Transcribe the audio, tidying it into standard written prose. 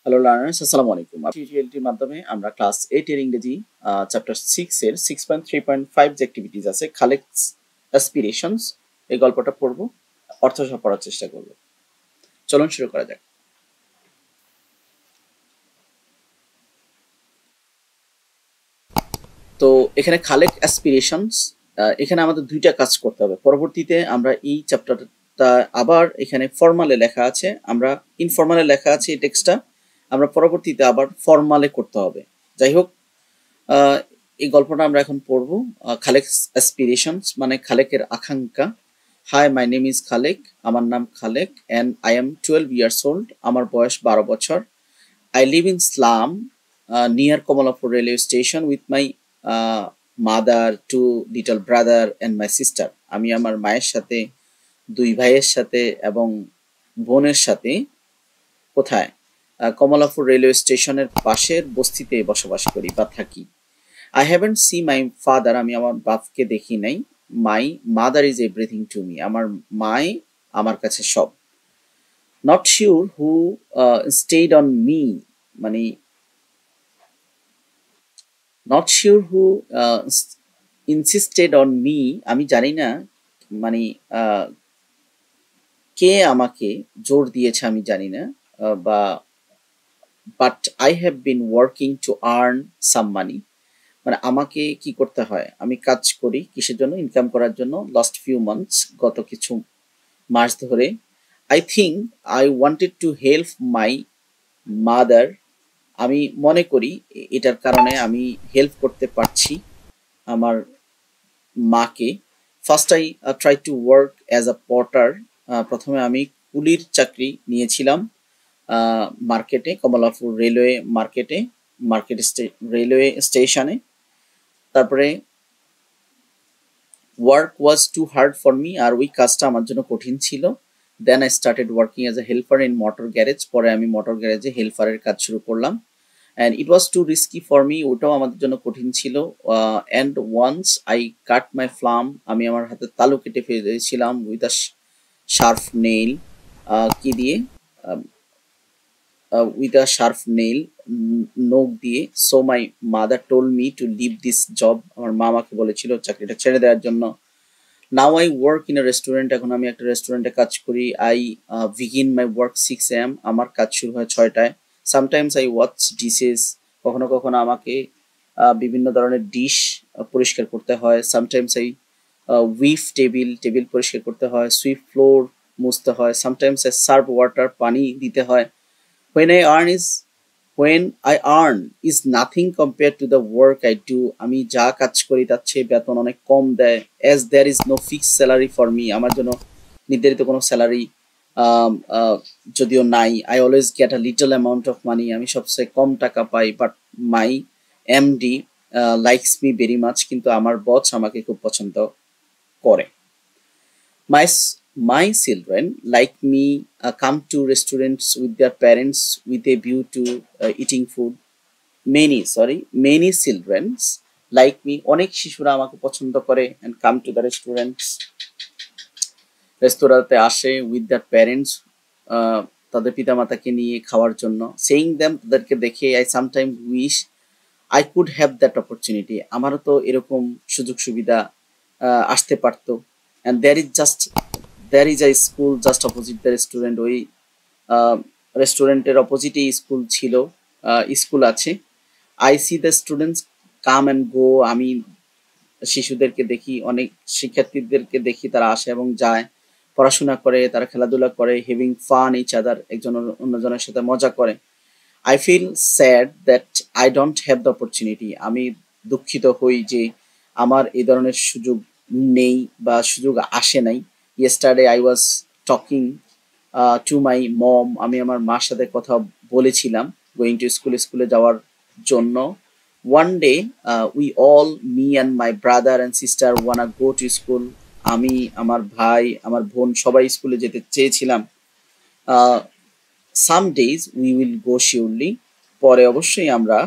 Hello learners, আসসালামু আলাইকুম। টিউটোরিয়ালটির মাধ্যমে আমরা ক্লাস 8 এর ইংরেজি চ্যাপ্টার 6 এর 6.3.5 যে অ্যাক্টিভিটিস আছে, খালেকস অ্যাসপিরেশনস, এই গল্পটা পড়ব, অর্থ সহ পড়ার চেষ্টা করব। চলুন শুরু করা যাক। তো এখানে খালেক অ্যাসপিরেশনস, এখানে আমাদের দুইটা কাজ করতে হবে। পরবর্তীতে আমরা এই চ্যাপ্টারটা আবার এখানে ফর্মালে লেখা আছে, আমরা ইনফর্মালে লেখা আছে এই টেক্সটটা, আমরা পরবর্তীতে আবার ফর্মালে করতে হবে। যাই হোক, এই গল্পটা আমরা এখন পড়ব। খালেকস অ্যাসপিরেশনস মানে খালেকের আকাঙ্ক্ষা। Hi, my name is Khalek, আমার নাম Khalek, and I am 12 years old, আমার বয়স 12 বছর। I live in slum near Kamalapur railway station with my mother, two little brother and my sister. আমি আমার মায়ের সাথে, দুই ভাইয়ের সাথে এবং বোনের সাথে কোথায়? কমলাপুর রেলওয়ে স্টেশনের পাশের বস্তিতে বসবাস করি বা থাকি। I haven't seen my father, আমি আমার বাপকে দেখি নাই। My mother is everything to me, আমার মাই আমার কাছে সব। Not sure who stayed on me, মানে not sure who insisted on me, আমি জানি না মানে কে আমাকে জোর দিয়েছে আমি জানি না, বা but I have been working to earn some money, মানে আমাকে কি করতে হয়, আমি কাজ করি কিসের জন্য? ইনকাম করার জন্য। লাস্ট ফিউ মান্থস, গত কিছু মাস ধরে। I think I wanted to help my mother, আমি মনে করি এটার কারণে আমি হেল্প করতে পারছি আমার মাকে। First I try to work as a Potter, প্রথমে আমি কুলির চাকরি নিয়েছিলাম মার্কেটে, কমলাপুর রেলওয়ে মার্কেটে, রেলওয়ে স্টেশনে। তারপরে work was too hard for me, আর ওই কাজটা আমার জন্য কঠিন ছিল। Then I started working as a helper in motor garage, পরে আমি মোটর গ্যারেজে হেল্পারের কাজ শুরু করলাম। And it was too risky for me, ওটাও আমাদের জন্য কঠিন ছিল। And once I cut my palm, আমি আমার হাতে তালু কেটে ফেলেছিলাম উইথ আ শার্প নেইল, কি দিয়ে? with a sharp nail, নোক দিয়ে। So my mother told me to leave this job, আমার মা আমাকে বলেছিল চাকরিটা ছেড়ে দেওয়ার জন্য। Now I work in a restaurant, এখন আমি একটা রেস্টুরেন্টে কাজ করি। I begin my work 6 AM, আমার কাজ শুরু হয় 6টায়। সামটাইমস আই ওয়াচ ডিশেস, কখনো কখনো আমাকে বিভিন্ন ধরনের ডিশ পরিষ্কার করতে হয়। সামটাইমস আই উইফ টেবিল পরিষ্কার করতে হয়। সুইপ ফ্লোর মুছতে হয়। সামটাইমস আই সার্ভ ওয়াটার, পানি দিতে হয়। when I earn is when I earn is nothing compared to the work I do, আমি যা কাজ করি তার চেয়ে বেতন অনেক কম দেয়। as there is no fixed salary for me, আমার জন্য নির্ধারিত কোনো স্যালারি যদিও নাই। I always get a little amount of money, আমি সবচেয়ে কম টাকা পাই। but my MD likes me very much, কিন্তু আমার বস আমাকে খুব পছন্দ করে। My children like me come to restaurants with their parents with a view to eating food. Many children like me, অনেক শিশুরা আমাকে পছন্দ করে and come to the restaurants, রেস্তোরাঁতে আসে with their parents, তাদের পিতামাতাকে নিয়ে খাওয়ার জন্য। saying them, তাদেরকে দেখে I sometimes wish I could have that opportunity, আমারও তো এরকম সুযোগ সুবিধা আসতে পারতো। and there is a school just opposite the restaurant, ওই রেস্টুরেন্টের অপোজিটেই স্কুল ছিল, স্কুল আছে। I see the students come and go, আমি শিশুদেরকে দেখি, অনেক শিক্ষার্থীদেরকে দেখি তারা আসে এবং যায়, পড়াশোনা করে, তারা খেলাধুলা করে। হ্যাভিং ফান ইচ আদার, একজন অন্যজনের সাথে মজা করে। I feel sad that I don't have the opportunity, আমি দুঃখিত হই যে আমার এই ধরনের সুযোগ নেই বা সুযোগ আসে নাই। yesterday I was talking to my mom, আমি আমার মার সাথে কথা বলেছিলাম going to স্কুলে যাওয়ার জন্য। one day we all, me and my brother and sister wanna go to school, আমি, আমার ভাই, আমার বোন সবাই স্কুলে যেতে চেয়েছিলাম। some days we will go surely, পরে অবশ্যই আমরা